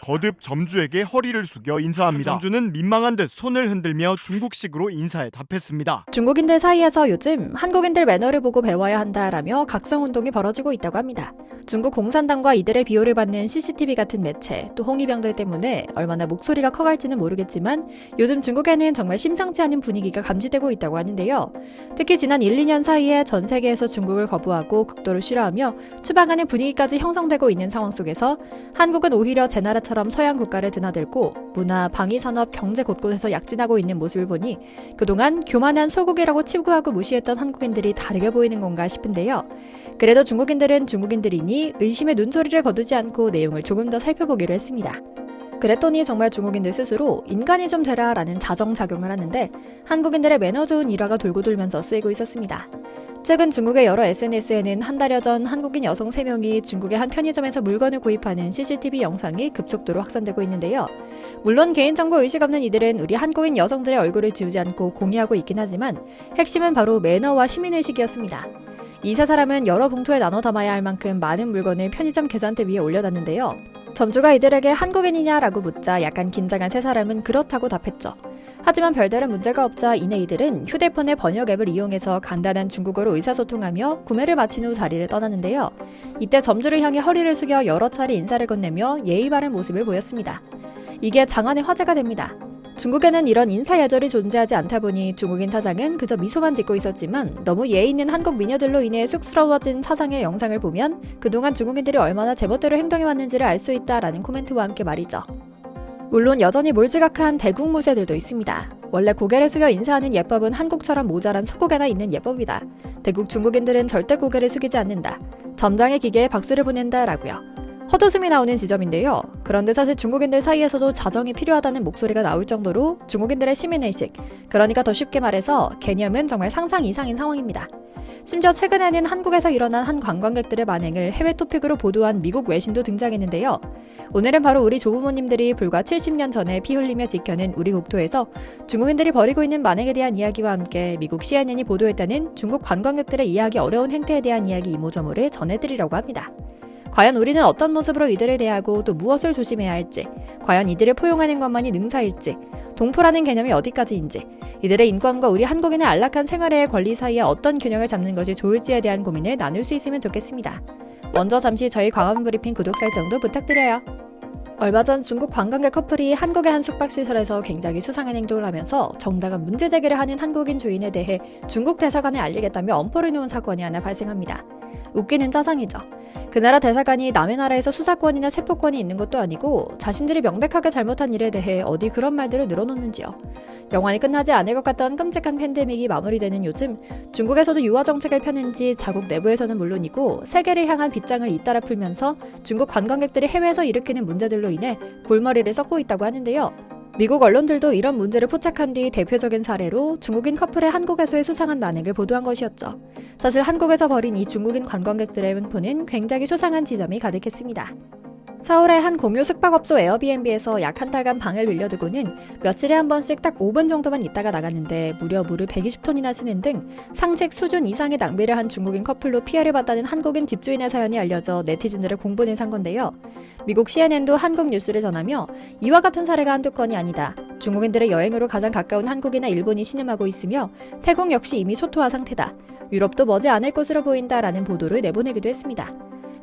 거듭 점주에게 허리를 숙여 인사합니다. 점주는 민망한 듯 손을 흔들며 중국식으로 인사에 답했습니다. 중국인들 사이에서 요즘 한국인들 매너를 보고 배워야 한다라며 각성운동이 벌어지고 있다고 합니다. 중국 공산당과 이들의 비호를 받는 CCTV 같은 매체, 또 홍위병들 때문에 얼마나 목소리가 커갈지는 모르겠지만 요즘 중국에는 정말 심상치 않은 분위기가 감지되고 있다고 하는데요. 특히 지난 1, 2년 사이에 전 세계에서 중국을 거부하고 극도로 싫어하며 추방하는 분위기까지 형성되고 있는 상황 속에서 한국은 오히려 제 나라처럼 서양 국가를 드나들고 문화, 방위산업, 경제 곳곳에서 약진하고 있는 모습을 보니 그동안 교만한 소국이라고 치부하고 무시했던 한국인들이 다르게 보이는 건가 싶은데요. 그래도 중국인들은 중국인들이니 의심의 눈초리를 거두지 않고 내용을 조금 더 살펴보기로 했습니다. 그랬더니 정말 중국인들 스스로 인간이 좀 되라 라는 자정작용을 하는데 한국인들의 매너 좋은 일화가 돌고 돌면서 쓰이고 있었습니다. 최근 중국의 여러 SNS에는 한 달여 전 한국인 여성 3명이 중국의 한 편의점에서 물건을 구입하는 CCTV 영상이 급속도로 확산되고 있는데요. 물론 개인정보 의식 없는 이들은 우리 한국인 여성들의 얼굴을 지우지 않고 공유하고 있긴 하지만 핵심은 바로 매너와 시민의식이었습니다. 이 세 사람은 여러 봉투에 나눠 담아야 할 만큼 많은 물건을 편의점 계산대 위에 올려놨는데요. 점주가 이들에게 한국인이냐라고 묻자 약간 긴장한 세 사람은 그렇다고 답했죠. 하지만 별다른 문제가 없자 이내 이들은 휴대폰의 번역 앱을 이용해서 간단한 중국어로 의사소통하며 구매를 마친 후 자리를 떠났는데요. 이때 점주를 향해 허리를 숙여 여러 차례 인사를 건네며 예의 바른 모습을 보였습니다. 이게 장안의 화제가 됩니다. 중국에는 이런 인사 예절이 존재하지 않다 보니 중국인 사장은 그저 미소만 짓고 있었지만 너무 예의 있는 한국 미녀들로 인해 쑥스러워진 사장의 영상을 보면 그동안 중국인들이 얼마나 제멋대로 행동해왔는지를 알 수 있다라는 코멘트와 함께 말이죠. 물론 여전히 몰지각한 대국 무새들도 있습니다. 원래 고개를 숙여 인사하는 예법은 한국처럼 모자란 속국에나 있는 예법이다. 대국 중국인들은 절대 고개를 숙이지 않는다. 점장의 기계에 박수를 보낸다라고요. 헛웃음이 나오는 지점인데요. 그런데 사실 중국인들 사이에서도 자정이 필요하다는 목소리가 나올 정도로 중국인들의 시민의식, 그러니까 더 쉽게 말해서 개념은 정말 상상 이상인 상황입니다. 심지어 최근에는 한국에서 일어난 한 관광객들의 만행을 해외 토픽으로 보도한 미국 외신도 등장했는데요. 오늘은 바로 우리 조부모님들이 불과 70년 전에 피 흘리며 지켜낸 우리 국토에서 중국인들이 벌이고 있는 만행에 대한 이야기와 함께 미국 CNN이 보도했다는 중국 관광객들의 이해하기 어려운 행태에 대한 이야기 이모저모를 전해드리려고 합니다. 과연 우리는 어떤 모습으로 이들을 대하고 또 무엇을 조심해야 할지, 과연 이들을 포용하는 것만이 능사일지, 동포라는 개념이 어디까지인지, 이들의 인권과 우리 한국인의 안락한 생활의 권리 사이에 어떤 균형을 잡는 것이 좋을지에 대한 고민을 나눌 수 있으면 좋겠습니다. 먼저 잠시 저희 광화문 브리핑 구독 설정도 부탁드려요. 얼마 전 중국 관광객 커플이 한국의 한 숙박시설에서 굉장히 수상한 행동을 하면서 정당한 문제 제기를 하는 한국인 주인에 대해 중국 대사관에 알리겠다며 엄포를 놓은 사건이 하나 발생합니다. 웃기는 짜장이죠. 그 나라 대사관이 남의 나라에서 수사권이나 체포권이 있는 것도 아니고 자신들이 명백하게 잘못한 일에 대해 어디 그런 말들을 늘어놓는지요. 영원히 끝나지 않을 것 같던 끔찍한 팬데믹이 마무리되는 요즘 중국에서도 유화 정책을 펴는지 자국 내부에서는 물론이고 세계를 향한 빗장을 잇따라 풀면서 중국 관광객들이 해외에서 일으키는 문제들로 인해 골머리를 썩고 있다고 하는데요. 미국 언론들도 이런 문제를 포착한 뒤 대표적인 사례로 중국인 커플의 한국에서의 수상한 만행을 보도한 것이었죠. 사실 한국에서 벌인 이 중국인 관광객들의 횡포는 굉장히 수상한 지점이 가득했습니다. 서울의 한 공유 숙박업소 에어비앤비에서 약 한 달간 방을 빌려두고는 며칠에 한 번씩 딱 5분 정도만 있다가 나갔는데 무려 물을 120톤이나 쓰는 등 상식 수준 이상의 낭비를 한 중국인 커플로 피해를 봤다는 한국인 집주인의 사연이 알려져 네티즌들의 공분을 산 건데요. 미국 CNN도 한국 뉴스를 전하며 이와 같은 사례가 한두 건이 아니다. 중국인들의 여행으로 가장 가까운 한국이나 일본이 신음하고 있으며 태국 역시 이미 소토화 상태다. 유럽도 머지않을 것으로 보인다라는 보도를 내보내기도 했습니다.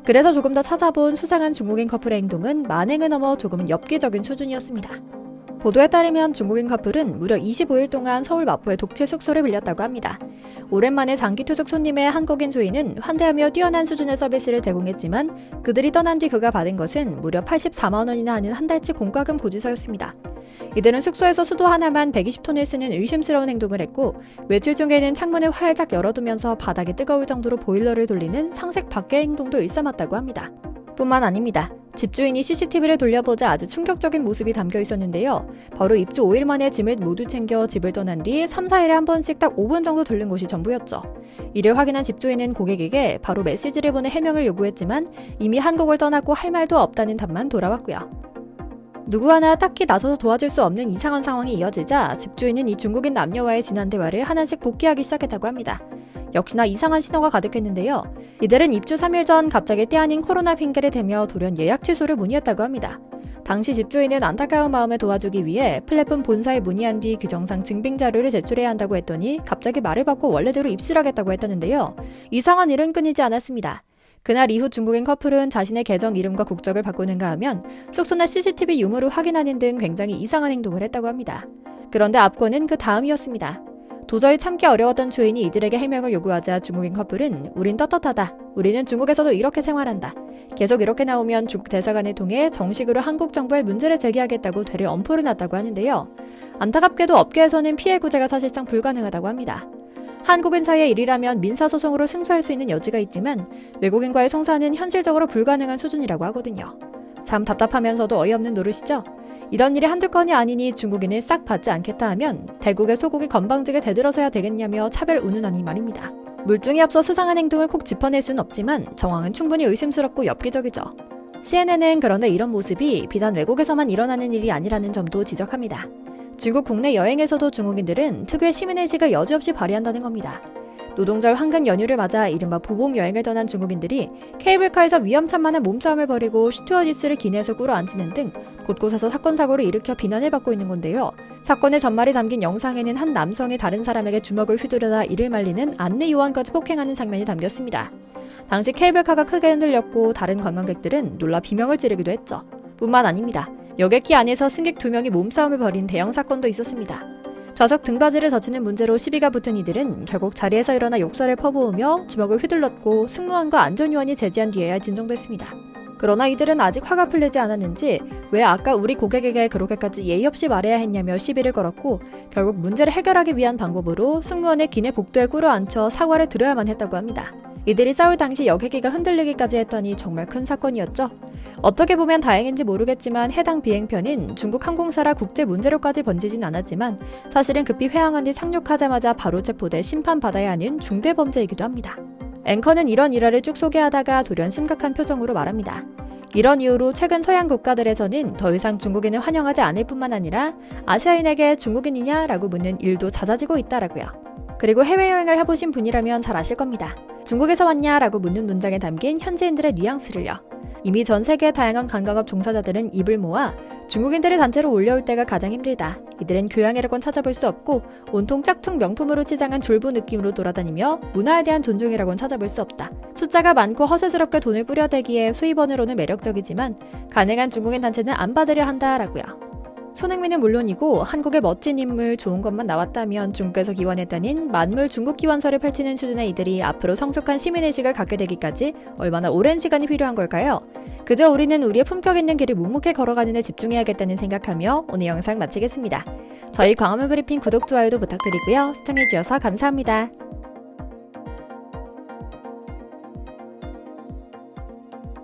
그래서 조금 더 찾아본 수상한 중국인 커플의 행동은 만행을 넘어 조금은 엽기적인 수준이었습니다. 보도에 따르면 중국인 커플은 무려 25일 동안 서울 마포의 독채 숙소를 빌렸다고 합니다. 오랜만에 장기 투숙 손님의 한국인 주인은 환대하며 뛰어난 수준의 서비스를 제공했지만 그들이 떠난 뒤 그가 받은 것은 무려 84만 원이나 하는 한 달치 공과금 고지서였습니다. 이들은 숙소에서 수도 하나만 120톤을 쓰는 의심스러운 행동을 했고 외출 중에는 창문을 활짝 열어두면서 바닥이 뜨거울 정도로 보일러를 돌리는 상식 밖의 행동도 일삼았다고 합니다. 뿐만 아닙니다. 집주인이 CCTV를 돌려보자 아주 충격적인 모습이 담겨 있었는데요. 바로 입주 5일 만에 짐을 모두 챙겨 집을 떠난 뒤 3, 4일에 한 번씩 딱 5분 정도 들른 곳이 전부였죠. 이를 확인한 집주인은 고객에게 바로 메시지를 보내 해명을 요구했지만 이미 한국을 떠났고 할 말도 없다는 답만 돌아왔고요. 누구 하나 딱히 나서서 도와줄 수 없는 이상한 상황이 이어지자 집주인은 이 중국인 남녀와의 지난 대화를 하나씩 복귀하기 시작했다고 합니다. 역시나 이상한 신호가 가득했는데요. 이들은 입주 3일 전 갑자기 때 아닌 코로나 핑계를 대며 돌연 예약 취소를 문의했다고 합니다. 당시 집주인은 안타까운 마음에 도와주기 위해 플랫폼 본사에 문의한 뒤 규정상 증빙 자료를 제출해야 한다고 했더니 갑자기 말을 바꿔 원래대로 입실하겠다고 했다는데요. 이상한 일은 끊이지 않았습니다. 그날 이후 중국인 커플은 자신의 계정 이름과 국적을 바꾸는가 하면 숙소나 CCTV 유무를 확인하는 등 굉장히 이상한 행동을 했다고 합니다. 그런데 압권은 그 다음이었습니다. 도저히 참기 어려웠던 주인이 이들에게 해명을 요구하자 중국인 커플은 우린 떳떳하다. 우리는 중국에서도 이렇게 생활한다. 계속 이렇게 나오면 중국 대사관을 통해 정식으로 한국 정부에 문제를 제기하겠다고 되레 엄포를 놨다고 하는데요. 안타깝게도 업계에서는 피해 구제가 사실상 불가능하다고 합니다. 한국인 사이의 일이라면 민사소송으로 승소할 수 있는 여지가 있지만 외국인과의 송사는 현실적으로 불가능한 수준이라고 하거든요. 참 답답하면서도 어이없는 노릇이죠. 이런 일이 한두 건이 아니니 중국인을 싹 받지 않겠다 하면 대국의 소고기 건방지게 대들어서야 되겠냐며 차별 운운하니 말입니다. 물증이 앞서 수상한 행동을 꼭 짚어낼 수는 없지만 정황은 충분히 의심스럽고 엽기적이죠. CNN은 그런데 이런 모습이 비단 외국에서만 일어나는 일이 아니라는 점도 지적합니다. 중국 국내 여행에서도 중국인들은 특유의 시민의식을 여지없이 발휘한다는 겁니다. 노동절 황금 연휴를 맞아 이른바 보복 여행을 떠난 중국인들이 케이블카에서 위험천만한 몸싸움을 벌이고 스튜어디스를 기내에서 꿇어앉히는 등 곳곳에서 사건 사고를 일으켜 비난을 받고 있는 건데요. 사건의 전말이 담긴 영상에는 한 남성이 다른 사람에게 주먹을 휘두르다 이를 말리는 안내 요원까지 폭행하는 장면이 담겼습니다. 당시 케이블카가 크게 흔들렸고 다른 관광객들은 놀라 비명을 지르기도 했죠. 뿐만 아닙니다. 여객기 안에서 승객 2명이 몸싸움을 벌인 대형 사건도 있었습니다. 좌석 등받이를 젖히는 문제로 시비가 붙은 이들은 결국 자리에서 일어나 욕설을 퍼부으며 주먹을 휘둘렀고 승무원과 안전요원이 제지한 뒤에야 진정됐습니다. 그러나 이들은 아직 화가 풀리지 않았는지 왜 아까 우리 고객에게 그렇게까지 예의 없이 말해야 했냐며 시비를 걸었고 결국 문제를 해결하기 위한 방법으로 승무원의 기내 복도에 꿇어앉혀 사과를 들어야만 했다고 합니다. 이들이 싸울 당시 여객기가 흔들리기까지 했더니 정말 큰 사건이었죠. 어떻게 보면 다행인지 모르겠지만 해당 비행편은 중국 항공사라 국제 문제로까지 번지진 않았지만 사실은 급히 회항한 뒤 착륙하자마자 바로 체포돼 심판받아야 하는 중대범죄이기도 합니다. 앵커는 이런 일화를 쭉 소개하다가 돌연 심각한 표정으로 말합니다. 이런 이유로 최근 서양 국가들에서는 더 이상 중국인을 환영하지 않을 뿐만 아니라 아시아인에게 중국인이냐? 라고 묻는 일도 잦아지고 있다라고요. 그리고 해외여행을 해보신 분이라면 잘 아실 겁니다. 중국에서 왔냐? 라고 묻는 문장에 담긴 현지인들의 뉘앙스를요. 이미 전 세계의 다양한 관광업 종사자들은 입을 모아 중국인들을 단체로 올려올 때가 가장 힘들다. 이들은 교양이라곤 찾아볼 수 없고 온통 짝퉁 명품으로 치장한 졸부 느낌으로 돌아다니며 문화에 대한 존중이라곤 찾아볼 수 없다. 숫자가 많고 허세스럽게 돈을 뿌려대기에 수입원으로는 매력적이지만 가능한 중국인 단체는 안 받으려 한다라고요. 손흥민은 물론이고 한국의 멋진 인물 좋은 것만 나왔다면 중국에서 기원했다는 만물 중국 기원서를 펼치는 수준의 이들이 앞으로 성숙한 시민의식을 갖게 되기까지 얼마나 오랜 시간이 필요한 걸까요? 그저 우리는 우리의 품격 있는 길을 묵묵히 걸어가는 데 집중해야겠다는 생각하며 오늘 영상 마치겠습니다. 저희 광화문 브리핑 구독, 좋아요도 부탁드리고요. 시청해주셔서 감사합니다.